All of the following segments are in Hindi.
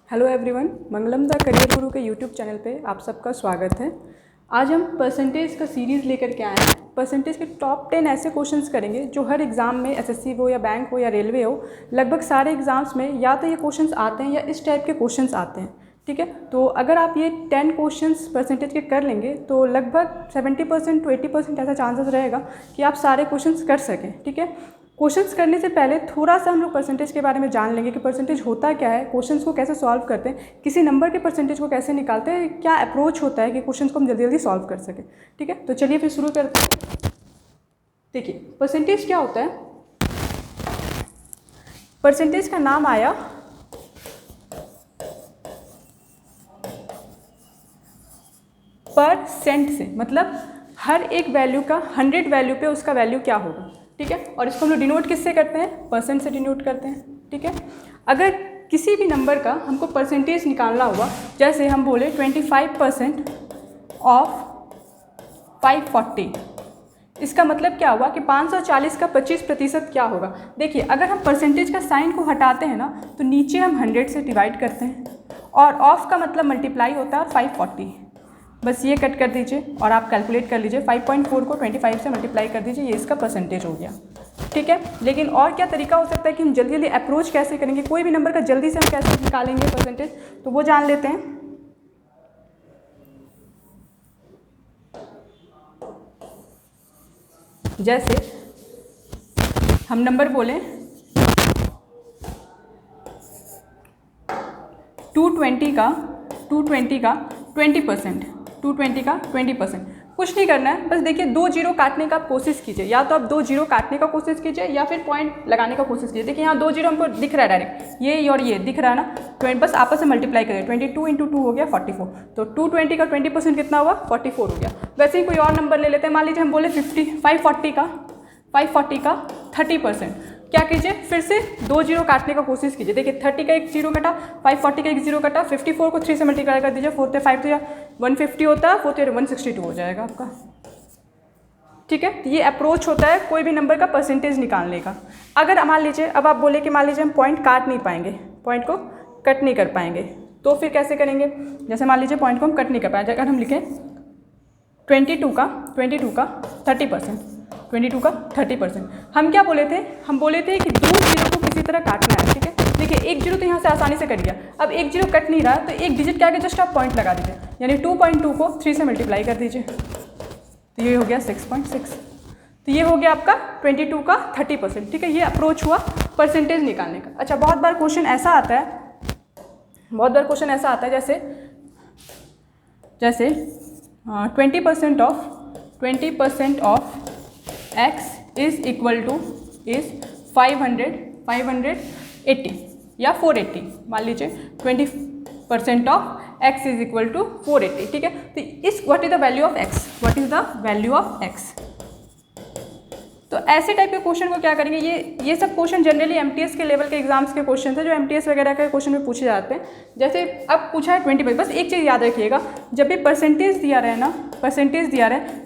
Hello everyone, Mangalam the career गुरु के यूट्यूब चैनल पे आप सबका स्वागत है। आज हम परसेंटेज का सीरीज़ लेकर के आए हैं। परसेंटेज के टॉप 10 ऐसे क्वेश्चंस करेंगे जो हर एग्ज़ाम में, एसएससी हो या बैंक हो या रेलवे हो, लगभग सारे एग्ज़ाम्स में या तो ये क्वेश्चंस आते हैं या इस टाइप के क्वेश्चंस आते हैं। ठीक है, तो अगर आप ये 10 क्वेश्चंस परसेंटेज के कर लेंगे तो लगभग 70% to 80% ऐसा चांसेस रहेगा कि आप सारे क्वेश्चंस कर सकें। ठीक है, क्वेश्चंस करने से पहले थोड़ा सा हम लोग परसेंटेज के बारे में जान लेंगे कि परसेंटेज होता क्या है, क्वेश्चंस को कैसे सॉल्व करते हैं, किसी नंबर के परसेंटेज को कैसे निकालते हैं, क्या अप्रोच होता है कि क्वेश्चंस को हम जल्दी जल्दी सॉल्व कर सकें। ठीक है, तो चलिए फिर शुरू करते हैं। देखिए, परसेंटेज क्या होता है। परसेंटेज का नाम आया परसेंट से, मतलब हर एक वैल्यू का 100 वैल्यू पे उसका वैल्यू क्या होगा। ठीक है, और इसको हम लोग डिनोट किससे करते हैं, परसेंट से डिनोट करते हैं। ठीक है, अगर किसी भी नंबर का हमको परसेंटेज निकालना हुआ, जैसे हम बोले 25% ऑफ 540, इसका मतलब क्या हुआ कि 540 का 25% क्या होगा। देखिए, अगर हम परसेंटेज का साइन को हटाते हैं ना, तो नीचे हम 100 से डिवाइड करते हैं और ऑफ का मतलब मल्टीप्लाई होता है 540। बस ये कट कर दीजिए और आप कैलकुलेट कर लीजिए। 5.4 को 25 से मल्टीप्लाई कर दीजिए, ये इसका परसेंटेज हो गया। ठीक है, लेकिन और क्या तरीका हो सकता है कि हम जल्दी जल्दी अप्रोच कैसे करेंगे, कोई भी नंबर का जल्दी से हम कैसे निकालेंगे परसेंटेज, तो वो जान लेते हैं। जैसे हम नंबर बोलें 220 का 20%, 220 का 20%। कुछ नहीं करना है, बस देखिए 2 जीरो काटने का आप कोशिश कीजिए, या तो आप 2 जीरो काटने का कोशिश कीजिए या फिर पॉइंट लगाने का कोशिश कीजिए। देखिए यहाँ 2 जीरो हमको दिख रहा है डायरेक्ट, ये और ये दिख रहा है ना, बस आपस में मल्टीप्लाई करें। 22 × 2 हो गया 44, तो 220 का 20% कितना हुआ, 44 हो गया। वैसे ही कोई और नंबर ले लेते हैं, मान लीजिए हम बोले 540 का 30%। क्या कीजिए, फिर से 2 जीरो काटने का कोशिश कीजिए। देखिए 30 का एक जीरो कटा, 540 का एक जीरो कटा, 54 को 3 से मल्टीप्लाई कर दीजिए, 4 5 तो 150 होता है, 4 162 हो जाएगा आपका। ठीक है, ये अप्रोच होता है कोई भी नंबर का परसेंटेज निकालने का। अगर मान लीजिए, अब आप बोले कि मान लीजिए हम पॉइंट काट नहीं पाएंगे, पॉइंट को कट नहीं कर पाएंगे, तो फिर कैसे करेंगे। जैसे मान लीजिए पॉइंट को हम कट नहीं कर पाएंगे, अगर हम लिखें 22 का 30%, 22 का 30%, हम क्या बोले थे, हम बोले थे कि 2 जीरो को किसी तरह काटना है। ठीक है, देखिए एक जीरो तो यहाँ से आसानी से कट गया, अब एक जीरो कट नहीं रहा, तो एक डिजिट के आगे जस्ट आप पॉइंट लगा दीजिए, यानी 2.2 को 3 से मल्टीप्लाई कर दीजिए, तो ये हो गया 6.6। तो ये हो गया आपका 22 का 30%। ठीक है, ये अप्रोच हुआ परसेंटेज निकालने का। अच्छा, बहुत बार क्वेश्चन ऐसा आता है, जैसे 20% of x is equal to 580 या 480। मान लीजिए 20% of x is equal to 480। ठीक है, तो इस what is the value of x, तो ऐसे टाइप के क्वेश्चन को क्या करेंगे, ये सब क्वेश्चन जनरली एमटीएस के लेवल के एग्जाम्स के क्वेश्चन है, जो एमटीएस वगैरह के क्वेश्चन में पूछे जाते हैं। जैसे अब पूछा है 20%, बस एक चीज़ याद रखिएगा, जब भी परसेंटेज दिया रहे,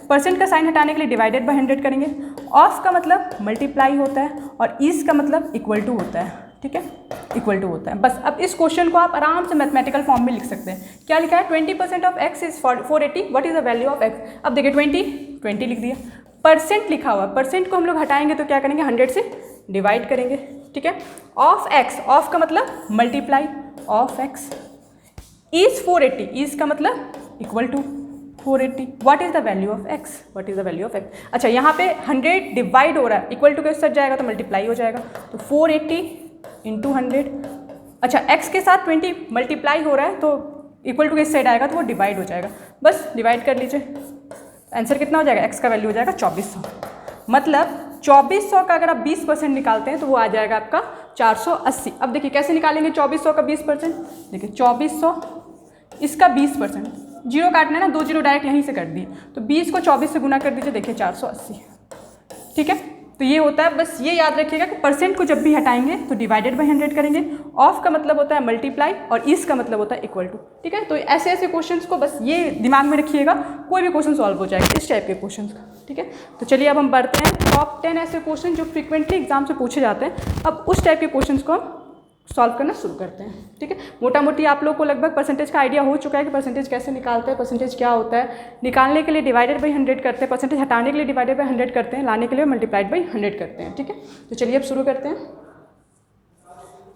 परसेंट का साइन हटाने के लिए डिवाइडेड बाय 100 करेंगे। ऑफ का मतलब मल्टीप्लाई होता है और इज का मतलब इक्वल टू होता है। ठीक है, इक्वल टू होता है। बस अब इस क्वेश्चन को आप आराम से मैथमेटिकल फॉर्म में लिख सकते हैं। क्या लिखा है, 20% of x is 480, what is the value of x। अब देखिए 20 लिख दिया, परसेंट लिखा हुआ, परसेंट को हम लोग हटाएंगे तो क्या करेंगे, 100 से डिवाइड करेंगे। ठीक है, ऑफ x, ऑफ का मतलब multiply of x, is 480, is का मतलब equal to 480, what is the value of x। अच्छा, यहाँ पे 100 डिवाइड हो रहा है, इक्वल टू के सट जाएगा तो मल्टीप्लाई हो जाएगा, तो 480 × 100। अच्छा, x के साथ 20 मल्टीप्लाई हो रहा है तो इक्वल टू के साइड आएगा तो वो डिवाइड हो जाएगा, बस डिवाइड कर लीजिए। आंसर कितना हो जाएगा, x का वैल्यू हो जाएगा 2400। मतलब 2400 का अगर आप 20% निकालते हैं तो वो आ जाएगा आपका 480। अब देखिए कैसे निकालेंगे 2400 का 20%। देखिए 2400 इसका 20%, जीरो काटना है ना, 2 जीरो डायरेक्ट यहीं से कर दिए, तो 20 को 24 से गुना कर दीजिए, देखिए 480। ठीक है, तो ये होता है, बस ये याद रखिएगा कि परसेंट को जब भी हटाएंगे तो डिवाइडेड बाय 100 करेंगे। ऑफ का मतलब होता है मल्टीप्लाई और इस का मतलब होता है इक्वल टू। ठीक है, तो ऐसे ऐसे क्वेश्चंस को बस ये दिमाग में रखिएगा, कोई भी क्वेश्चन सॉल्व हो जाएगा इस टाइप के क्वेश्चंस का। ठीक है, तो चलिए अब हम बढ़ते हैं टॉप 10 ऐसे क्वेश्चन जो फ्रिक्वेंटली एग्जाम से पूछे जाते हैं। अब उस टाइप के क्वेश्चंस को हम सॉल्व करना शुरू करते हैं। ठीक है, मोटा मोटी आप लोग को लगभग परसेंटेज का आइडिया हो चुका है कि परसेंटेज कैसे निकालते हैं, परसेंटेज क्या होता है। निकालने के लिए डिवाइडेड बाई 100 करते हैं, परसेंटेज हटाने के लिए डिवाइडेड बाई 100 करते हैं, लाने के लिए मल्टीप्लाइड बाई 100 करते हैं। ठीक है, तो चलिए अब शुरू करते हैं।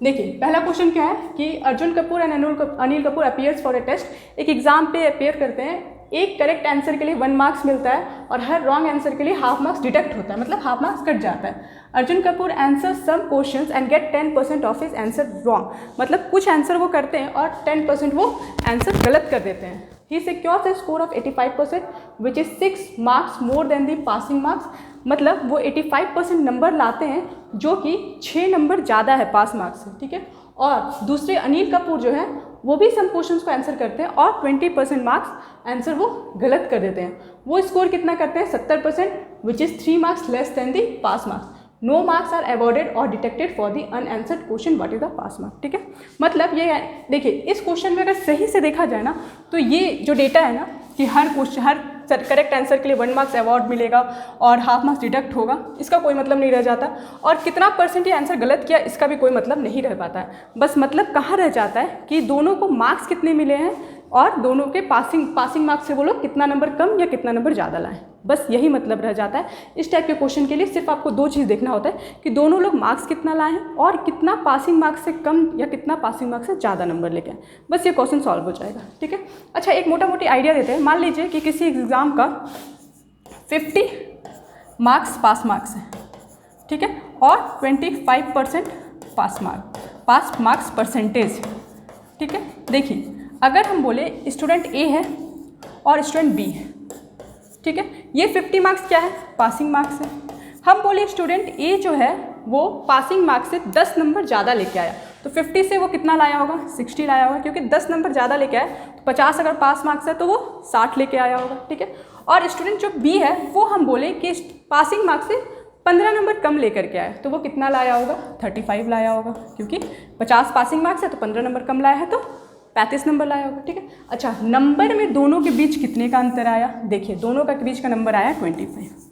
देखिए पहला क्वेश्चन क्या है कि Arjun Kapoor and Anil Kapoor appears for a test. एक एग्जाम पे अपीयर करते हैं, एक करेक्ट आंसर के लिए 1 मार्क्स मिलता है और हर रॉन्ग आंसर के लिए हाफ मार्क्स डिडक्ट होता है, मतलब हाफ मार्क्स कट जाता है। Arjun Kapoor answer some questions and get 10% of his answer wrong, मतलब कुछ आंसर वो करते हैं और 10% वो आंसर गलत कर देते हैं। He secures a score of 85% which is 6 marks more than the passing marks, मतलब वो 85% नंबर लाते हैं जो कि 6 नंबर ज़्यादा है पास मार्क्स से। ठीक है, और दूसरे अनिल कपूर जो है वो भी सम क्वेश्चंस को आंसर करते हैं और 20% मार्क्स आंसर वो गलत कर देते हैं। वो स्कोर कितना करते हैं 70% which is 3 marks less than the pass marks. No marks are awarded or detected for the unanswered question what is the pass mark. ठीक है, मतलब ये देखिए इस क्वेश्चन में अगर सही से देखा जाए ना तो ये जो डेटा है ना कि हर करेक्ट आंसर के लिए 1 मार्क्स अवार्ड मिलेगा और हाफ मार्क्स डिडक्ट होगा, इसका कोई मतलब नहीं रह जाता। और कितना परसेंट ये आंसर गलत किया इसका भी कोई मतलब नहीं रह पाता है। बस मतलब कहाँ रह जाता है कि दोनों को मार्क्स कितने मिले हैं और दोनों के पासिंग मार्क्स से वो लोग कितना नंबर कम या कितना नंबर ज़्यादा लाएं, बस यही मतलब रह जाता है। इस टाइप के क्वेश्चन के लिए सिर्फ आपको 2 चीज़ देखना होता है कि दोनों लोग मार्क्स कितना लाए हैं और कितना पासिंग मार्क्स से कम या कितना पासिंग मार्क्स से ज़्यादा नंबर लेके आए, बस ये क्वेश्चन सॉल्व हो जाएगा। ठीक है, अच्छा एक मोटा मोटी आइडिया देते हैं। मान लीजिए कि किसी एग्ज़ाम का 50 मार्क्स पास मार्क्स है, ठीक है, और 25% पास मार्क्स परसेंटेज। ठीक है, देखिए अगर हम बोले स्टूडेंट ए है और स्टूडेंट बी है, ठीक है, ये 50 मार्क्स क्या है पासिंग मार्क्स है। हम बोले स्टूडेंट ए जो है वो पासिंग मार्क्स से 10 नंबर ज़्यादा लेके आया, तो 50 से वो कितना लाया होगा 60 लाया होगा, क्योंकि 10 नंबर ज़्यादा लेके आया तो 50 अगर पास मार्क्स है तो वो 60 लेके आया होगा। ठीक है, और स्टूडेंट जो बी है वो हम बोले कि पासिंग मार्क्स से 15 नंबर कम लेकर के आया, तो वो कितना लाया होगा 35 लाया होगा, क्योंकि 50 पासिंग मार्क्स है तो 15 नंबर कम लाया है तो 35 नंबर लाया होगा। ठीक है, अच्छा नंबर में दोनों के बीच कितने का अंतर आया, देखिए दोनों का बीच का नंबर आया 25।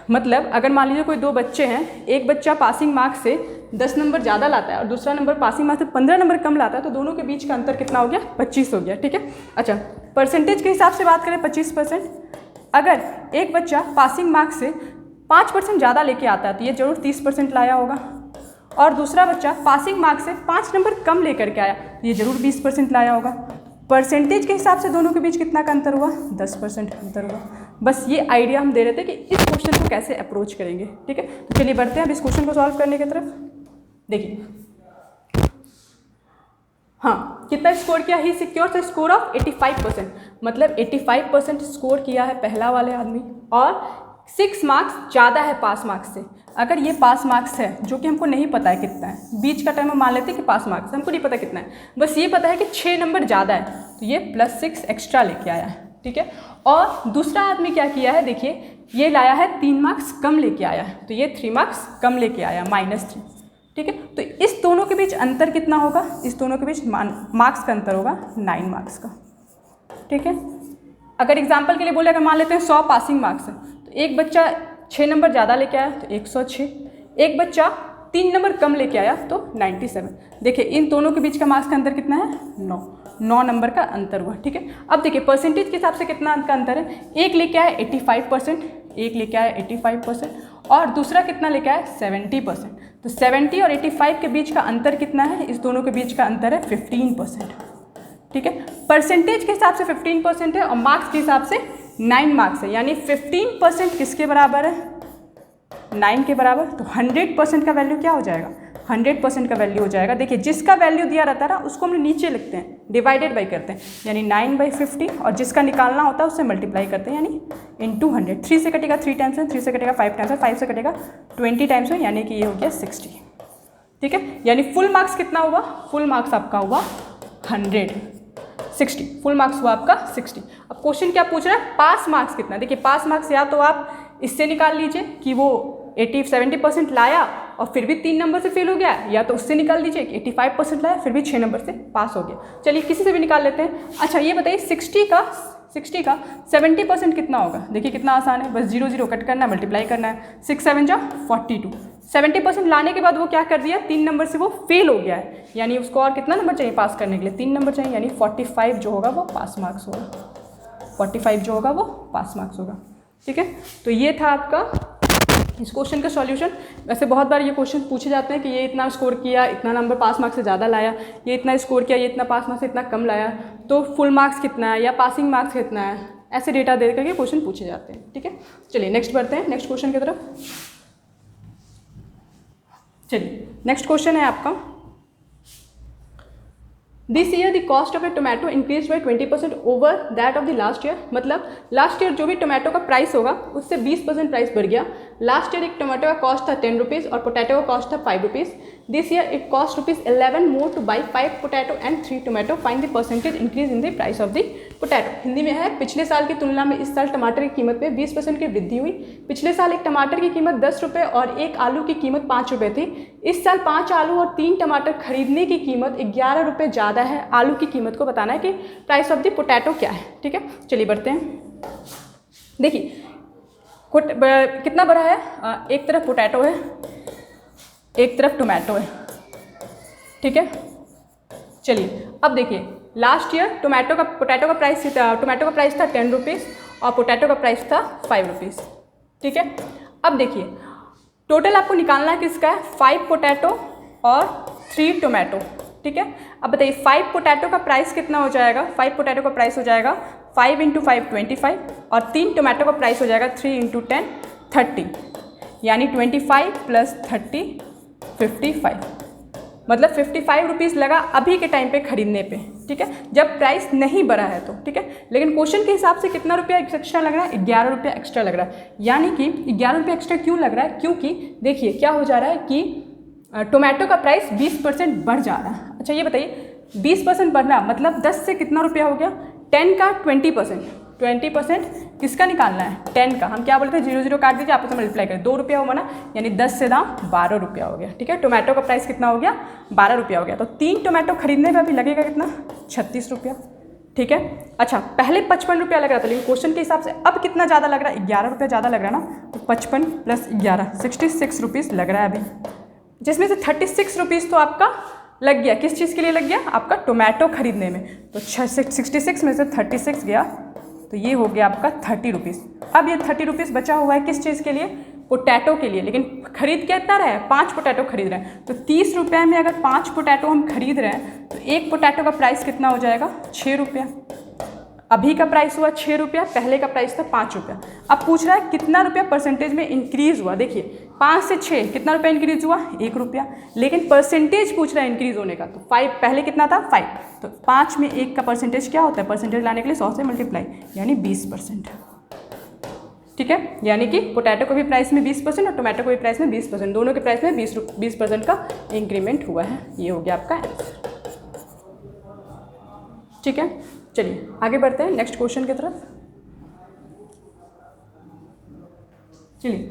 मतलब अगर मान लीजिए कोई 2 बच्चे हैं, एक बच्चा पासिंग मार्क्स से 10 नंबर ज़्यादा लाता है और दूसरा नंबर पासिंग मार्क्स से 15 नंबर कम लाता है, तो दोनों के बीच का अंतर कितना हो गया 25 हो गया। ठीक है, अच्छा परसेंटेज के हिसाब से बात करें 25%, अगर एक बच्चा पासिंग मार्क्स से 5% ज़्यादा लेके आता है तो ये जरूर 30% लाया होगा, और दूसरा बच्चा पासिंग मार्क्स से 5 नंबर कम लेकर के आया तो ये जरूर 20% लाया होगा। परसेंटेज के हिसाब से दोनों के बीच कितना का अंतर हुआ 10% अंतर हुआ। बस ये आइडिया हम दे रहे थे कि इस क्वेश्चन को कैसे अप्रोच करेंगे। ठीक है, तो चलिए बढ़ते हैं अब इस क्वेश्चन को सॉल्व करने की तरफ। देखिए हाँ कितना स्कोर किया, ही सिक्योर्स अ स्कोर ऑफ 85%, मतलब 85% स्कोर किया है पहला वाले आदमी और 6 मार्क्स ज़्यादा है पास मार्क्स से। अगर ये पास मार्क्स है जो कि हमको नहीं पता है कितना है, बीच का टाइम हम मान लेते हैं कि पास मार्क्स हमको नहीं पता कितना है, बस ये पता है कि 6 नंबर ज़्यादा है तो ये +6 एक्स्ट्रा लेके आया है। ठीक है, और दूसरा आदमी क्या किया है, देखिए ये लाया है 3 मार्क्स कम लेके आया है तो ये 3 मार्क्स कम लेके आया -3। ठीक है, तो इस दोनों के बीच अंतर कितना होगा, इस दोनों के बीच मार्क्स का अंतर होगा 9 मार्क्स का। ठीक है, अगर एग्जाम्पल के लिए बोले, अगर मान लेते हैं 100 पासिंग मार्क्स है तो एक बच्चा 6 नंबर ज़्यादा लेके आया तो 106, एक बच्चा 3 नंबर कम लेके आया तो 97। देखिए इन दोनों के बीच का मार्क्स का अंतर कितना है 9 नंबर का अंतर हुआ। ठीक है, अब देखिए परसेंटेज के हिसाब से कितना का अंतर है, एक लेके आया 85%, एक लेके आया 85% और दूसरा कितना लेके आया 70%। तो 70 और 85 के बीच का अंतर कितना है, इस दोनों के बीच का अंतर है 15%। ठीक है, परसेंटेज के हिसाब से 15% है और मार्क्स के हिसाब से 9 मार्क्स है, यानी 15% किसके बराबर है 9 के बराबर। तो 100% का वैल्यू क्या हो जाएगा, 100% का वैल्यू हो जाएगा। देखिए जिसका वैल्यू दिया रहता है ना उसको हम नीचे लिखते हैं, डिवाइडेड बाई करते हैं, यानी 9/50 और जिसका निकालना होता है उससे मल्टीप्लाई करते हैं, यानी इंटू 100। 3 से कटेगा 3 टाइम्स में, 3 से कटेगा 5 टाइम्स में, 5 से कटेगा 20 टाइम्स में, यानी कि ये हो गया 60। ठीक है, यानी फुल मार्क्स कितना हुआ, फुल मार्क्स आपका हुआ 160, फुल मार्क्स हुआ आपका 60। अब क्वेश्चन क्या पूछ रहा है, पास मार्क्स कितना। देखिए पास मार्क्स या तो आप इससे निकाल लीजिए कि वो 70% लाया और फिर भी 3 नंबर से फेल हो गया, या तो उससे निकाल दीजिए कि 85% लाया फिर भी 6 नंबर से पास हो गया। चलिए किसी से भी निकाल लेते हैं। अच्छा ये बताइए 60 का 70% कितना होगा। देखिए कितना आसान है, बस 0 0 कट करना है, मल्टीप्लाई करना है। 6 7 जा 42, 70% लाने के बाद वो क्या कर दिया, 3 नंबर से वो फेल हो गया है, यानी उसको और कितना नंबर चाहिए पास करने के लिए, 3 नंबर चाहिए, यानी 45 जो होगा वो पास मार्क्स होगा, 45 जो होगा वो पास मार्क्स होगा। ठीक है, तो ये था आपका इस क्वेश्चन का सॉल्यूशन। वैसे बहुत बार ये क्वेश्चन पूछे जाते हैं कि ये इतना स्कोर किया, इतना नंबर पास मार्क्स से ज़्यादा लाया, ये इतना स्कोर किया, ये इतना पास मार्क्स से इतना कम लाया, तो फुल मार्क्स कितना है या पासिंग मार्क्स कितना है, ऐसे डेटा दे करके क्वेश्चन पूछे जाते हैं। ठीक है, चलिए नेक्स्ट बढ़ते हैं नेक्स्ट क्वेश्चन की तरफ। चलिए नेक्स्ट क्वेश्चन है आपका, this year the cost of A tomato increase by 20% over that of the last year. मतलब लास्ट ईयर जो भी टोमेटो का प्राइस होगा उससे 20% प्राइस बढ़ गया। लास्ट ईयर एक टोमेटो का कॉस्ट था 10 रुपीज़ और पोटैटो का कॉस्ट था 5 rupees. This year it cost ₹11 more two by 5 potato and 3 tomato, find the percentage increase in the price of the potato. Hindi में है, पिछले साल की तुलना में इस साल टमाटर की कीमत में 20% की वृद्धि हुई। पिछले साल एक टमाटर की कीमत 10 रुपये और एक आलू की कीमत 5 रुपये थी। इस साल 5 आलू और 3 टमाटर खरीदने की कीमत 11 रुपये ज़्यादा है। आलू की कीमत को बताना है कि प्राइस ऑफ द पोटैटो क्या है। ठीक है, चलिए बढ़ते हैं। देखिए कितना बड़ा है, एक तरफ पोटैटो है, एक तरफ टोमेटो है। ठीक है, चलिए अब देखिए लास्ट ईयर पोटैटो का प्राइस था 10 रुपीज़ और पोटैटो का प्राइस था 5 रुपीज़। ठीक है, अब देखिए टोटल आपको निकालना है किसका है, 5 पोटैटो और 3 टोमेटो। ठीक है, अब बताइए 5 पोटैटो का प्राइस कितना हो जाएगा, 5 पोटैटो का प्राइस हो जाएगा 5 × 5 25 और 3 टोमेटो का प्राइस हो जाएगा 3 × 10 30, यानी 25 + 30 55, मतलब 55 रुपीज़ लगा अभी के टाइम पे खरीदने पे। ठीक है, जब प्राइस नहीं बढ़ा है तो। ठीक है, लेकिन क्वेश्चन के हिसाब से कितना रुपया एक्स्ट्रा लग रहा है, 11 रुपया एक्स्ट्रा लग रहा है। यानी कि 11 रुपया एक्स्ट्रा क्यों लग रहा है, क्योंकि देखिए क्या हो जा रहा है कि टोमेटो का प्राइस 20% बढ़ जा रहा है। अच्छा ये बताइए 20% बढ़ना मतलब 10 से कितना रुपया हो गया, 10 का 20% किसका निकालना है, 10 का। हम क्या बोलते हैं 0 0 काट दीजिए, आपस में मल्टीप्लाई करें, 2 रुपया होगा ना, यानी 10 से दाम 12 रुपया हो गया। ठीक है, टोमेटो का प्राइस कितना हो गया, 12 रुपया हो गया। तो 3 टोमेटो खरीदने में भी लगेगा कितना, 36 रुपया। ठीक है, अच्छा पहले 55 रुपया लग रहा था, लेकिन क्वेश्चन के हिसाब से अब कितना ज़्यादा लग रहा है, 11 रुपया ज़्यादा लग रहा है ना, तो 55 + 11 66 रुपीज़ लग रहा है अभी, जिसमें से 36 रुपीज़ तो आपका लग गया, किस चीज़ के लिए लग गया, आपका टोमेटो खरीदने में। तो 66 में से 36 गया तो ये हो गया आपका 30 रुपीज़। अब ये 30 रुपीज़ बचा हुआ है किस चीज़ के लिए, पोटैटो के लिए। लेकिन खरीद क्या इतना रहा है, 5 पोटैटो खरीद रहे हैं, तो 30 रुपये में अगर 5 पोटैटो हम खरीद रहे हैं तो एक पोटैटो का प्राइस कितना हो जाएगा, 6 रुपया। अभी का प्राइस हुआ 6 रुपया, पहले का प्राइस था 5 रुपया। अब पूछ रहा है कितना रुपया परसेंटेज में इंक्रीज़ हुआ। देखिए 5 से 6 कितना रुपया इंक्रीज़ हुआ, 1 रुपया, लेकिन परसेंटेज पूछ रहा है इंक्रीज़ होने का। तो 5 पहले कितना था 5, तो 5 में 1 का परसेंटेज क्या होता है, परसेंटेज लाने के लिए 100 से मल्टीप्लाई, यानी 20%। ठीक है, यानी कि पोटैटो को भी प्राइस में 20% और टोमेटो को भी प्राइस में 20%, दोनों के प्राइस में 20% का इंक्रीमेंट हुआ है। ये हो गया आपका आंसर। ठीक है, चलिए आगे बढ़ते हैं नेक्स्ट क्वेश्चन की तरफ। चलिए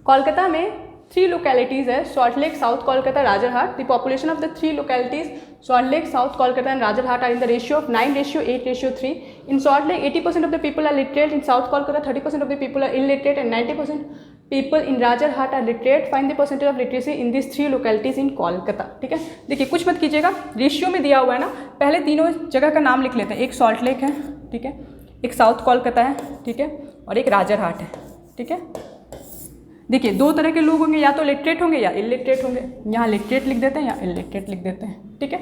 कोलकाता में 3 लोकेलिटीज़ है, Salt Lake, South Kolkata, Rajarhat. The population of the 3 localities Salt Lake, South Kolkata and Rajarhat are in the ratio of 9:8:3। In Salt Lake 80% of the people are literate, in South Kolkata 30% of the people are illiterate and 90% people in Rajarhat are literate. Find the percentage of literacy in this 3 localities in Kolkata. ठीक है, देखिए कुछ मत कीजिएगा, रेशियो में दिया हुआ है ना, पहले तीनों जगह का नाम लिख लेते हैं। एक सॉल्ट लेक है, ठीक है, एक साउथ कोलकाता है, ठीक है, और एक राजरहाट है। ठीक है, देखिए 2 तरह के लोग होंगे, या तो लिटरेट होंगे या इलिटरेट होंगे। यहाँ लिटरेट लिख देते हैं या इलिटरेट लिख देते हैं। ठीक है,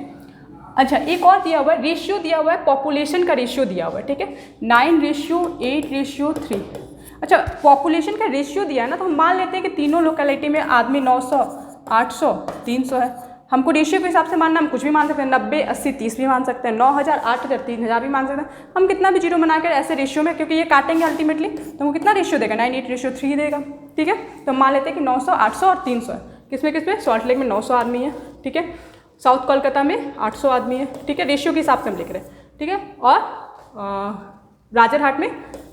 अच्छा एक और दिया हुआ है, रेशियो दिया हुआ है, पॉपुलेशन का रेशियो दिया हुआ है। ठीक है, 9:8:3। अच्छा पॉपुलेशन का रेशियो दिया है ना, तो हम मान लेते हैं कि तीनों लोकेलिटी में आदमी 900, 800, 300 है। हमको रेशियो के हिसाब से मानना, हम कुछ भी मान सकते हैं, 90, 80, 30 भी मान सकते हैं, 9000, 8000, 3000 भी मान सकते हैं। हम कितना भी जीरो बनाकर ऐसे रेशियो में, क्योंकि ये काटेंगे अल्टीमेटली, तो वो कितना रेशियो देगा, 9:8:3 देगा। ठीक है, तो मान लेते हैं कि 900, 800 और 300 है। किसमें सॉल्ट लेक में 900 आदमी है, ठीक है, साउथ कोलकाता में 800 आदमी है। ठीक है, रेशियो के हिसाब से हम लिख रहे हैं। ठीक है, और राजरहाट में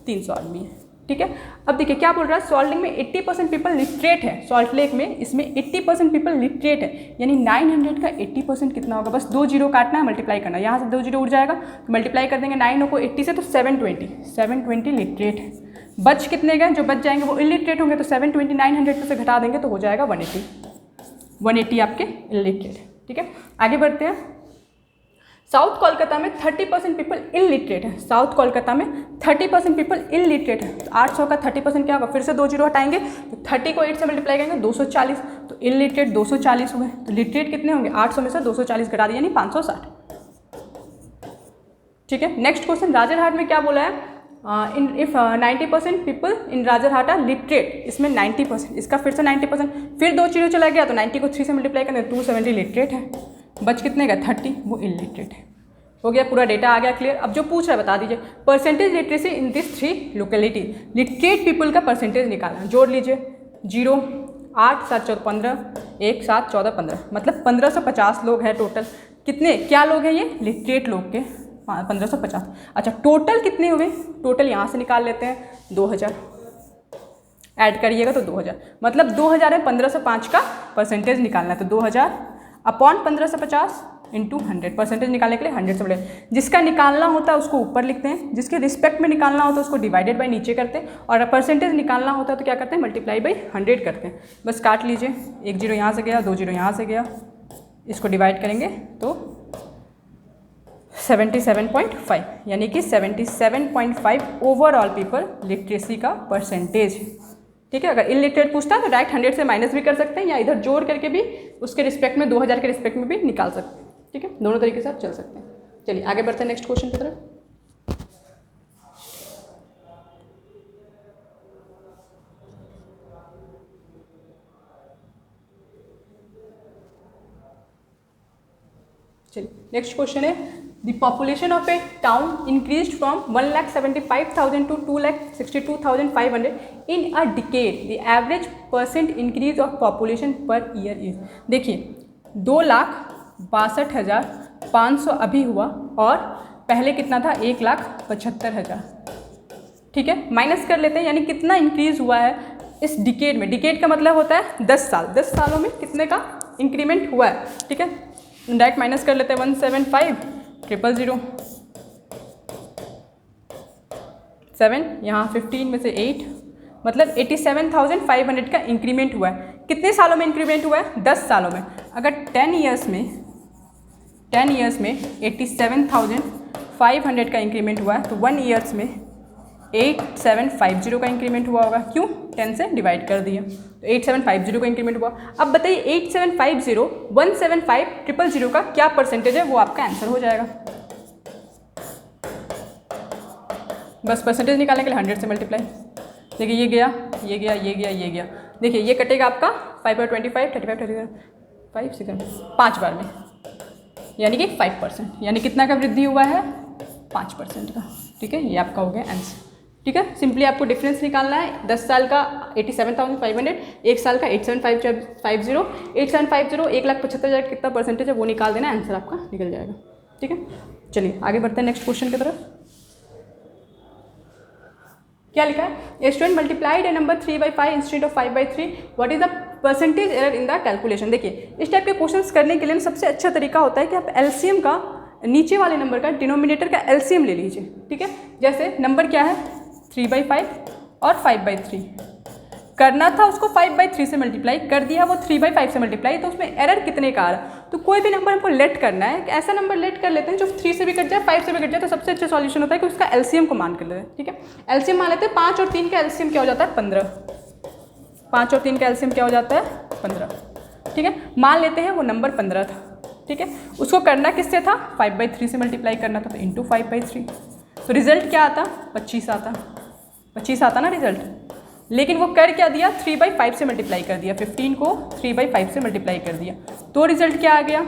300 आदमी है। ठीक है, अब देखिए क्या बोल रहा है, सॉल्ट लेक में 80% पीपल लिटरेट है। सॉल्ट लेक में इसमें 80% पीपल लिटरेट है, यानी 900 का 80% कितना होगा, बस 2 जीरो काटना है, मल्टीप्लाई करना है। यहाँ से 2 जीरो उड़ जाएगा तो मल्टीप्लाई कर देंगे 9 को 80 से, तो 720 लिटरेट है। बच कितने गए, जो बच जाएंगे वो इलिटरेट होंगे, तो 729 100 में से घटा देंगे तो हो जाएगा 180, 180 आपके इलिटरेट। ठीक है, आगे बढ़ते हैं। साउथ कोलकाता में 30% पीपल इलिटरेट है। साउथ कोलकाता में 30% पीपल इलिटरेट है। तो 800 का 30% क्या होगा, फिर से 2 जीरो हटाएंगे तो 30 को 8 से मल्टीप्लाई करेंगे 240, तो इलिटरेट 240 हुए। तो लिटरेट कितने होंगे, 800 में से 240 घटा दिया यानी 560। ठीक है, नेक्स्ट क्वेश्चन, राजरहाट में क्या बोला है, if 90% people in Rajarhat are literate, इसमें 90%, इसका फिर से 90%, फिर 2 जीरो चला गया तो 90 को 3 से मल्टीप्लाई करेंगे 270 लिटरेट है। बच कितने का 30, वो इलिटरेट है। हो गया, पूरा डेटा आ गया क्लियर। अब जो पूछ रहा है बता दीजिए, percentage literacy in this 3 locality, literate people का परसेंटेज निकालना। जोड़ लीजिए 0, 8, 7, 14, 15, 1, 7, 14, 15, मतलब 1550 लोग हैं टोटल। कितने क्या लोग हैं ये, लिटरेट लोग के 1550। अच्छा, टोटल कितने हुए, टोटल यहाँ से निकाल लेते हैं 2000, ऐड करिएगा तो 2000, मतलब 2000 है, 1505 का परसेंटेज निकालना है, तो 2000 अपॉन 1550 इंटू 100, परसेंटेज निकालने के लिए 100 से बड़े, जिसका निकालना होता है उसको ऊपर लिखते हैं, जिसके रिस्पेक्ट में निकालना होता है उसको डिवाइडेड बाई नीचे करते हैं, और परसेंटेज निकालना होता है तो क्या करते हैं, मल्टीप्लाई बाई 100 करते हैं। बस काट लीजिए, 1 जीरो यहाँ से गया, 2 जीरो यहाँ से गया, इसको डिवाइड करेंगे तो 77.5, यानी कि 77.5 ओवरऑल पीपल लिटरेसी का परसेंटेज। ठीक है, अगर इलिटरेट पूछता है तो डायरेक्ट 100 से माइनस भी कर सकते हैं, या इधर जोड़ करके भी उसके रिस्पेक्ट में 2000 के रिस्पेक्ट में भी निकाल सकते हैं। ठीक है, दोनों तरीके से आप चल सकते हैं। चलिए आगे बढ़ते हैं नेक्स्ट क्वेश्चन की तरफ। चलिए नेक्स्ट क्वेश्चन है, the population of a town increased from 1,75,000 to 2,62,500 in a decade, the average percent increase of population per year is. देखिए 2,62,500 अभी हुआ और पहले कितना था, 1,75,000। ठीक है, माइनस कर लेते हैं, यानी कितना इंक्रीज हुआ है इस डिकेड में। डिकेड का मतलब होता है 10 साल, 10 सालों में कितने का इंक्रीमेंट हुआ है। ठीक है, डायरेक्ट माइनस कर लेते हैं, 175,000 7, यहाँ 15 में से 8, मतलब 87,500 का इंक्रीमेंट हुआ है। कितने सालों में इंक्रीमेंट हुआ है, 10 सालों में। अगर 10 ईयर्स में 87,500 का इंक्रीमेंट हुआ है तो 1 ईयर्स में 8750 का इंक्रीमेंट हुआ होगा। क्यों, 10 से डिवाइड कर दिया तो 8750 का इंक्रीमेंट हुआ। अब बताइए 8750 175,000 का क्या परसेंटेज है, वो आपका आंसर हो जाएगा। बस परसेंटेज निकालने के लिए 100 से मल्टीप्लाई। देखिए ये गया, ये गया, ये गया, ये गया। देखिए ये कटेगा आपका 5 और 25, 35, 35, 5, 6, 5 बार में, यानी कि 5%, यानी कितना का वृद्धि हुआ है, 5% का। ठीक है, ये आपका हो गया आंसर। ठीक है, सिंपली आपको डिफरेंस निकालना है। 10 साल का 87,500, 1 साल का 8750, 8750 1,75,000 कितना परसेंटेज है वो निकाल देना, आंसर आपका निकल जाएगा। ठीक है, चलिए आगे बढ़ते हैं नेक्स्ट क्वेश्चन की तरफ। क्या लिखा है, a student multiplied A number 3/5 instead of 5/3, what is the percentage error in the calculation. देखिए इस टाइप के क्वेश्चंस करने के लिए सबसे अच्छा तरीका होता है कि आप एलसीएम का, नीचे वाले नंबर का डिनोमिनेटर का एलसीएम ले लीजिए। ठीक है, जैसे नंबर क्या है 3/5 और 5/3, करना था उसको 5/3 से मल्टीप्लाई, कर दिया वो 3/5 से मल्टीप्लाई, तो उसमें एरर कितने का आ रहा। तो कोई भी नंबर हमको लेट करना है, ऐसा नंबर लेट कर लेते हैं जो 3 से भी कट जाए, 5 से भी कट जाए, तो सबसे अच्छा सॉल्यूशन होता है कि उसका एलसीएम को मान कर लेते हैं। ठीक है, एलसीएम मान लेते हैं, 5 और 3 का एलसीएम क्या हो जाता है 15, 5 और 3 का एलसीएम क्या हो जाता है 15। ठीक है, मान लेते हैं वो नंबर 15 था। ठीक है, उसको करना किससे था, 5/3 से मल्टीप्लाई करना था, तो इंटू 5/3, तो रिजल्ट क्या आता, 25 आता, 25 आता ना रिजल्ट। लेकिन वो कर क्या दिया, 3/5 से मल्टीप्लाई कर दिया, 15 को 3/5 से मल्टीप्लाई कर दिया, तो रिजल्ट क्या आ गया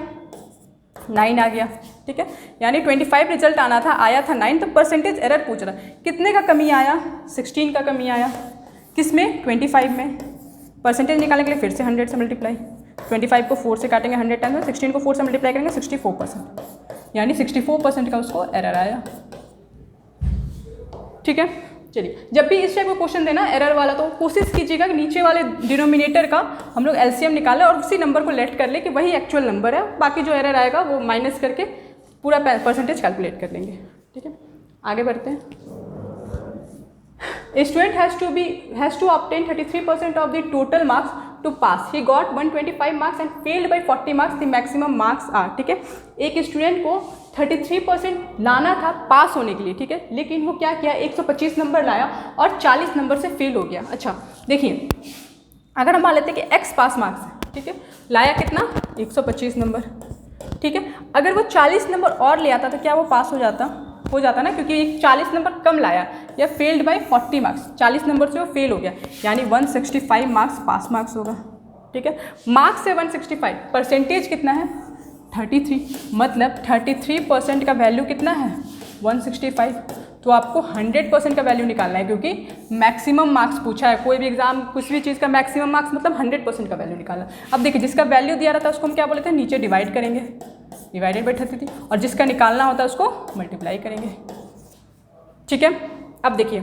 9 आ गया। ठीक है, यानी 25 रिजल्ट आना था, आया था 9, तो परसेंटेज एरर पूछ रहा है कितने का कमी आया, 16 का कमी आया। किस में, 25 में। परसेंटेज निकालने के लिए फिर से 100 से मल्टीप्लाई, 25 को 4 से काटेंगे 100 टाइम्स, 16 को 4 से मल्टीप्लाई करेंगे 64%, यानी 64% का उसको एरर आया। ठीक है, चलिए जब भी इस टाइप का क्वेश्चन देना एरर वाला, तो कोशिश कीजिएगा कि नीचे वाले डिनोमिनेटर का हम लोग एलसीएम निकालें और उसी नंबर को लेट कर ले कि वही एक्चुअल नंबर है, बाकी जो एरर आएगा वो माइनस करके पूरा परसेंटेज कैलकुलेट कर लेंगे। ठीक है, आगे बढ़ते हैं। Student has to obtain 33% of the total marks to pass. He got 125 marks and failed by 40 marks. The maximum marks are. ठीक है, एक स्टूडेंट को 33% लाना था पास होने के लिए, ठीक है, लेकिन वो क्या किया, 125 नंबर लाया और 40 नंबर से फेल हो गया. अच्छा देखिए, अगर हम मान लेते हैं कि x पास मार्क्स है, ठीक है, लाया कितना, 125 नंबर, ठीक है, अगर वो 40 नंबर और ले आता तो क्या वो पास हो जाता ना, क्योंकि 40 नंबर कम लाया या फेल्ड बाय 40 मार्क्स, 40 नंबर से वो फेल हो गया, यानी 165 मार्क्स पास मार्क्स होगा. ठीक है, मार्क्स से 165, परसेंटेज कितना है 33, मतलब 33% का वैल्यू कितना है 165. तो आपको 100% का वैल्यू निकालना है, क्योंकि मैक्सिमम मार्क्स पूछा है, कोई भी एग्जाम कुछ भी चीज़ का मैक्सिमम मार्क्स मतलब 100% का वैल्यू निकालना. अब देखिए, जिसका वैल्यू दिया रहता है उसको हम क्या बोलते हैं, नीचे डिवाइड करेंगे, डिवाइडेड बाई 33, और जिसका निकालना होता है उसको मल्टीप्लाई करेंगे. ठीक है, अब देखिए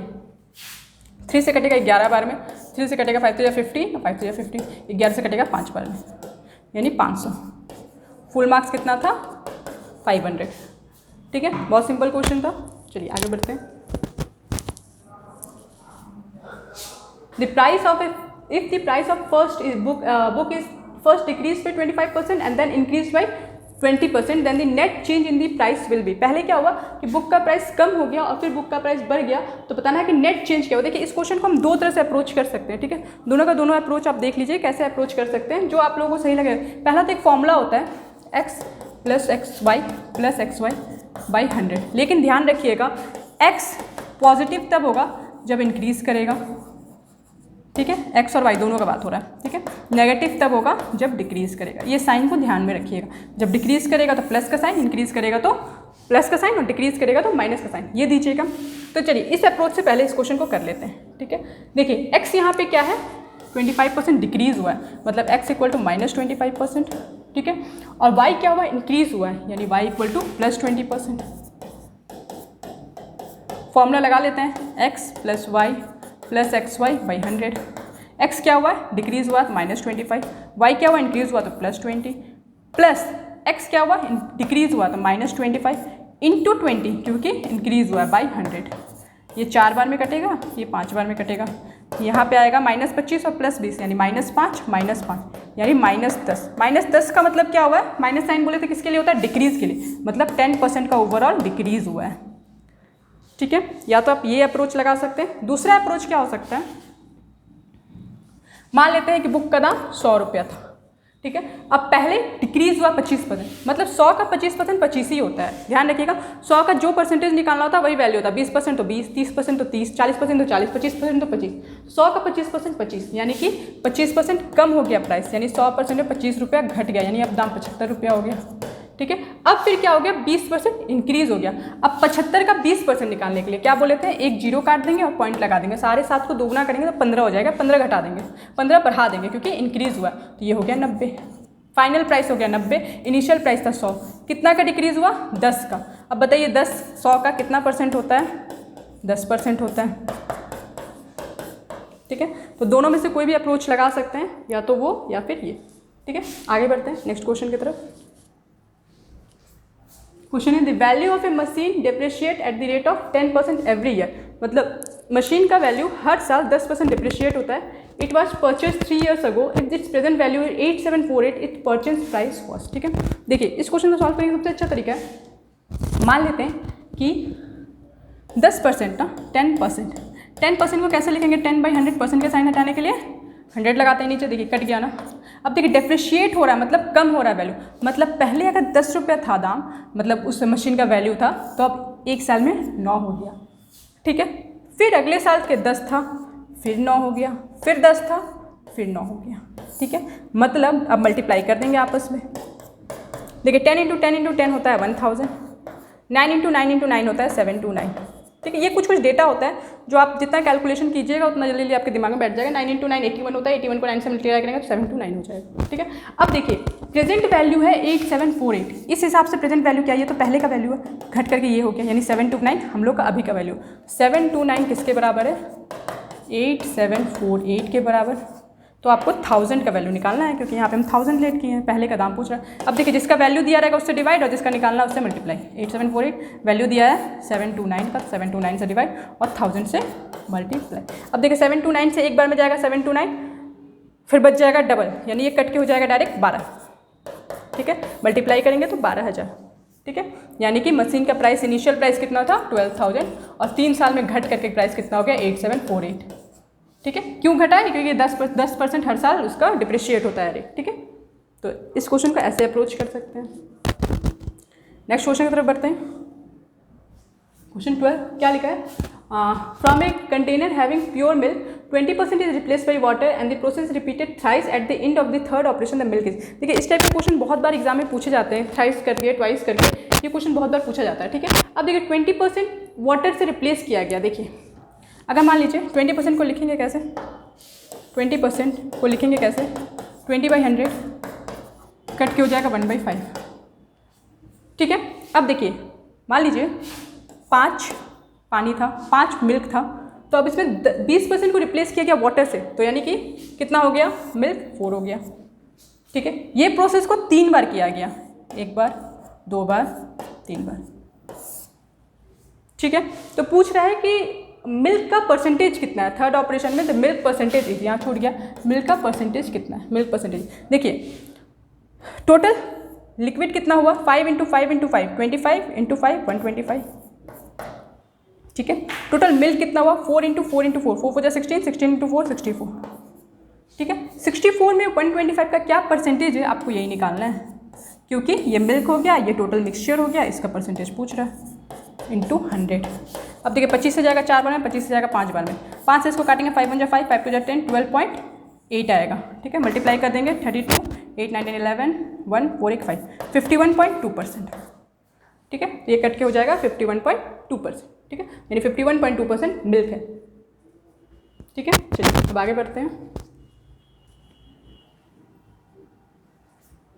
3 से कटेगा 11 बार में, 3 से कटेगा 5 तो 50, 5 तो 50, 11 से कटेगा 5 बार में, यानी 500. फुल मार्क्स कितना था 500. ठीक है, बहुत सिंपल क्वेश्चन था. चलिए आगे बढ़ते हैं. The price of if the price of first book is first decrease by 25% and then increase by 20%, then the net change in the price will be. पहले क्या हुआ कि बुक का प्राइस कम हो गया और फिर बुक का प्राइस बढ़ गया, तो बताना है कि नेट चेंज क्या हो. देखिए, इस क्वेश्चन को हम दो तरह से अप्रोच कर सकते हैं. ठीक है, दोनों का दोनों अप्रोच आप देख लीजिए कैसे अप्रोच कर सकते हैं, जो आप लोगों को सही लगे. पहला तो एक फॉर्मूला होता है x plus x y plus x y by 100, लेकिन ध्यान रखिएगा x पॉजिटिव तब होगा जब इंक्रीज करेगा. ठीक है, x और y दोनों का बात हो रहा है. ठीक है, नेगेटिव तब होगा जब डिक्रीज करेगा. ये साइन को ध्यान में रखिएगा, जब डिक्रीज करेगा तो प्लस का साइन, इंक्रीज करेगा तो प्लस का साइन, और डिक्रीज करेगा तो माइनस का साइन, ये दीजिएगा. तो चलिए इस अप्रोच से पहले इस क्वेश्चन को कर लेते हैं. ठीक है, देखिए x यहाँ पे क्या है 25% डिक्रीज हुआ है, मतलब x इक्वल टू -25%. ठीक है, और y क्या हुआ इंक्रीज हुआ है, यानी y इक्वल टू +20%. फॉर्मूला लगा लेते हैं, x plus y plus x y by 100. x क्या हुआ है डिक्रीज हुआ तो -25, y क्या हुआ इंक्रीज हुआ तो +20, प्लस x क्या हुआ डिक्रीज हुआ तो -25 इंटू 20, क्योंकि इंक्रीज हुआ है बाई 100. ये 4 बार में कटेगा, ये 5 बार में कटेगा, यहाँ पे आएगा -25 और +20, यानी -5 -5 यानी -10. -10 का मतलब क्या हुआ है, माइनस साइन बोले तो किसके लिए होता है डिक्रीज के लिए, मतलब 10% का ओवरऑल डिक्रीज हुआ है. ठीक है, या तो आप ये अप्रोच लगा सकते हैं. दूसरा अप्रोच क्या हो सकता है, मान लेते हैं कि बुक का दाम 100 रुपया था. ठीक है, अब पहले डिक्रीज हुआ 25%, मतलब 100 का 25% 25 ही होता है. ध्यान रखिएगा, 100 का जो परसेंटेज निकालना होता है वही वैल्यू होता है. 20% तो 20, 30% तो 30, 40% तो 40, 25% तो 25. 100 का 25% 25, यानी कि 25% कम हो गया प्राइस, यानी 100% में 25 रुपया घट गया, यानी अब दाम 75 रुपया हो गया. ठीक है, अब फिर क्या हो गया 20% इंक्रीज हो गया. अब 75 का 20% निकालने के लिए क्या बोले थे, एक जीरो काट देंगे और पॉइंट लगा देंगे, सारे 7 को दोगुना करेंगे तो 15 हो जाएगा, 15 घटा देंगे, 15 बढ़ा देंगे क्योंकि इंक्रीज हुआ, तो ये हो गया 90. फाइनल प्राइस हो गया 90, इनिशियल प्राइस था 100, कितना का डिक्रीज हुआ 10 का. अब बताइए 10 100 का कितना परसेंट होता है, 10% होता है. ठीक है, तो दोनों में से कोई भी अप्रोच लगा सकते हैं, या तो वो या फिर ये. ठीक है, आगे बढ़ते हैं नेक्स्ट क्वेश्चन की तरफ. क्वेश्चन है the value of A machine depreciate at the rate of 10% every year. मतलब मशीन का वैल्यू हर साल 10% डिप्रिशिएट होता है. It was purchase 3 years ago, if it's present value 8748, it purchase price was. ठीक है, देखिए इस क्वेश्चन को सॉल्व करने का सबसे अच्छा तरीका है, मान लेते हैं कि 10% ना 10% को कैसे लिखेंगे, 10/100% के साइन हटाने के लिए 100 लगाते हैं नीचे, देखिए कट गया ना. अब देखिए डेप्रिशिएट हो रहा है, मतलब कम हो रहा है वैल्यू, मतलब पहले अगर 10 रुपया था दाम, मतलब उस मशीन का वैल्यू था, तो अब एक साल में 9 हो गया. ठीक है, फिर अगले साल के 10 था, फिर 9 हो गया, फिर 10 था, फिर 9 हो गया. ठीक है, मतलब अब मल्टीप्लाई कर देंगे आपस में. देखिए 10 × 10 × 10 होता है 1000, 9 × 9 × 9 होता है 729. ठीक है, ये कुछ डेटा होता है जो आप जितना कैलकुलेशन कीजिएगा उतना जल्दी आपके दिमाग में बैठ जाएगा. 9 × 9 81 होता है, 81 को 9 से मल्टीप्लाई करेंगे तो 729 हो जाएगा. ठीक है, अब देखिए प्रेजेंट वैल्यू है 8748, इस हिसाब से प्रेजेंट वैल्यू क्या है, ये तो पहले का वैल्यू है, घट करके ये हो गया, यानी 729 हम लोग का अभी का वैल्यू. 729 किसके बराबर है, 8748 के बराबर. तो आपको 1000 का वैल्यू निकालना है, क्योंकि यहाँ पे हम 1000 लेट किए हैं, पहले का दाम पूछ रहा है. अब देखिए जिसका वैल्यू दिया रहेगा उससे डिवाइड, और जिसका निकालना है उससे मल्टीप्लाई. 8748 वैल्यू दिया है 729 का, 729 से डिवाइड और 1000 से मल्टीप्लाई। अब देखिए 7 to 9 से एक बार में जाएगा 7 to 9, फिर बच जाएगा डबल, यानी ये कट के हो जाएगा डायरेक्ट 12, ठीक है। मल्टीप्लाई करेंगे तो 12,000, ठीक है। यानी कि मशीन का प्राइस, इनिशियल प्राइस कितना था 12,000 और 3 साल में घट करके प्राइस कितना हो गया 8748, ठीक है। क्यों घटा है? क्योंकि 10% हर साल उसका डिप्रिशिएट होता है रेट, ठीक है। तो इस क्वेश्चन को ऐसे अप्रोच कर सकते हैं। नेक्स्ट क्वेश्चन की तरफ बढ़ते हैं। क्वेश्चन 12 क्या लिखा है? From a container having pure milk 20% is replace by water and the process repeated thrice at the end of the third operation the milk is. देखिए इस टाइप के क्वेश्चन बहुत बार एग्जाम में पूछे जाते हैं, थ्राइस करके ट्वाइस करके, ये क्वेश्चन बहुत बार पूछा जाता है, ठीक है। अब देखिए 20% वाटर से रिप्लेस किया गया। देखिए अगर मान लीजिए 20% को लिखेंगे कैसे, 20% को लिखेंगे कैसे, 20/100 कट के हो जाएगा 1/5, ठीक है। अब देखिए मान लीजिए 5 पानी था, 5 मिल्क था, तो अब इसमें 20% को रिप्लेस किया गया वाटर से, तो यानी कि कितना हो गया, मिल्क 4 हो गया, ठीक है। ये प्रोसेस को 3 बार किया गया, 1 बार 2 बार 3 बार, ठीक है। तो पूछ रहा है कि मिल्क का परसेंटेज कितना है थर्ड ऑपरेशन में, तो मिल्क परसेंटेज यहाँ छूट गया, मिल्क का परसेंटेज कितना है, मिल्क परसेंटेज। देखिए टोटल लिक्विड कितना हुआ, 5 × 5 × 5 25 × 5 125, ठीक है। टोटल मिल्क कितना हुआ, 4 × 4 × 4 4 4 16 16 × 4 64, ठीक है। 64 में 125 का क्या परसेंटेज है आपको यही निकालना है, क्योंकि ये मिल्क हो गया, ये टोटल मिक्सचर हो गया, इसका परसेंटेज पूछ रहा है इंटू 100। अब देखिए 25 से जाएगा 4 बार में, 25 से जाएगा 5 बार में, 5 से इसको काटेंगे 5 × 5 5 × 10 12.8 आएगा, ठीक है। मल्टीप्लाई कर देंगे 32 8 9 10 11 1 4 1 5 51.2%, ठीक है। ये कट के हो जाएगा 51.2%, ठीक है, यानी 51.2% मिल्क है, ठीक है। चलिए अब आगे बढ़ते हैं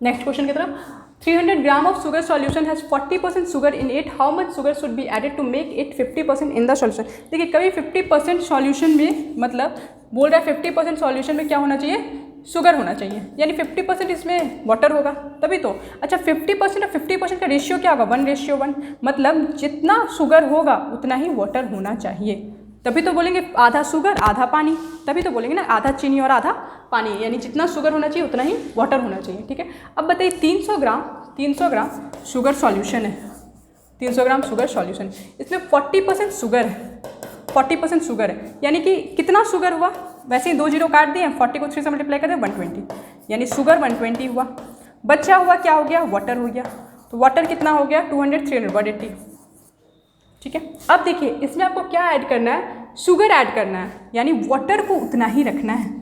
नेक्स्ट क्वेश्चन की तरफ। 300 gram of sugar solution has 40% sugar in it, how much sugar should be added to make it 50% in the solution. देखिए कभी 50% सॉल्यूशन में, मतलब बोल रहा है 50% सॉल्यूशन में क्या होना चाहिए, शुगर होना चाहिए, यानी 50% इसमें वाटर होगा तभी तो। अच्छा 50% और 50% का रेशियो क्या होगा, 1:1, मतलब जितना शुगर होगा उतना ही वाटर होना चाहिए, तभी तो बोलेंगे आधा शुगर आधा पानी, तभी तो बोलेंगे ना आधा चीनी और आधा पानी, यानी जितना शुगर होना चाहिए उतना ही वाटर होना चाहिए, ठीक है। अब बताइए 300 ग्राम शुगर सॉल्यूशन है, 300 ग्राम शुगर सॉल्यूशन, इसमें 40% शुगर है, 40% शुगर है, यानी कि कितना शुगर हुआ, वैसे ही 2 0 काट दिए, 40 को 3 से मल्टीप्लाई कर दें 120, यानी शुगर 120 हुआ, बचा हुआ क्या हो गया, वाटर हो गया, तो वाटर कितना हो गया 200 300 180, ठीक है। अब देखिए इसमें आपको क्या ऐड करना है, शुगर ऐड करना है, यानी वाटर को उतना ही रखना है,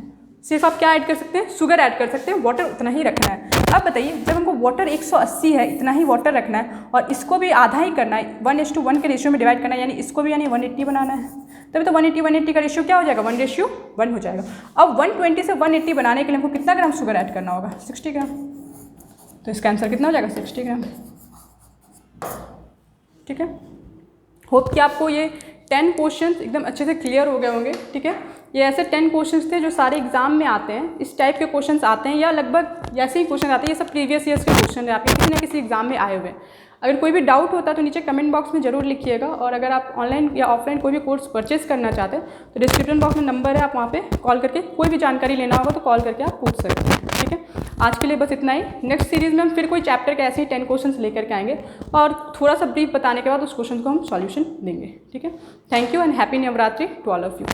सिर्फ आप क्या ऐड कर सकते हैं, शुगर ऐड कर सकते हैं, वाटर उतना ही रखना है। अब बताइए जब हमको वाटर 180 है, इतना ही वाटर रखना है और इसको भी आधा ही करना है, 1:1 के रेशियो में डिवाइड करना है, यानी इसको भी यानी 180 बनाना है, तभी तो 180 का रेशियो क्या हो जाएगा, 1:1 हो जाएगा। अब 120 से 180 बनाने के लिए हमको कितना ग्राम शुगर ऐड करना होगा, 60 ग्राम, तो इसका आंसर कितना हो जाएगा 60 ग्राम, ठीक है। होप कि आपको ये 10 क्वेश्चंस एकदम अच्छे से क्लियर हो गए होंगे, ठीक है। ये ऐसे 10 क्वेश्चंस थे जो सारे एग्जाम में आते हैं, इस टाइप के क्वेश्चंस आते हैं या लगभग ऐसे ही क्वेश्चन आते हैं, ये सब प्रीवियस ईयर्स के क्वेश्चन है, आपके किसी न किसी एग्जाम में आए हुए हैं। अगर कोई भी डाउट होता है तो नीचे कमेंट बॉक्स में ज़रूर लिखिएगा, और अगर आप ऑनलाइन या ऑफलाइन कोई भी कोर्स परचेस करना चाहते हैं तो डिस्क्रिप्शन बॉक्स में नंबर है, आप वहाँ पे कॉल करके कोई भी जानकारी लेना होगा तो कॉल करके आप पूछ सकते हैं, ठीक है। आज के लिए बस इतना ही, नेक्स्ट सीरीज़ में हम फिर कोई चैप्टर के ऐसे ही 10 क्वेश्चन लेकर के आएंगे और थोड़ा सा ब्रीफ बताने के बाद उस क्वेश्चन को हम सॉल्यूशन देंगे, ठीक है। Thank you and happy Navratri to all of you.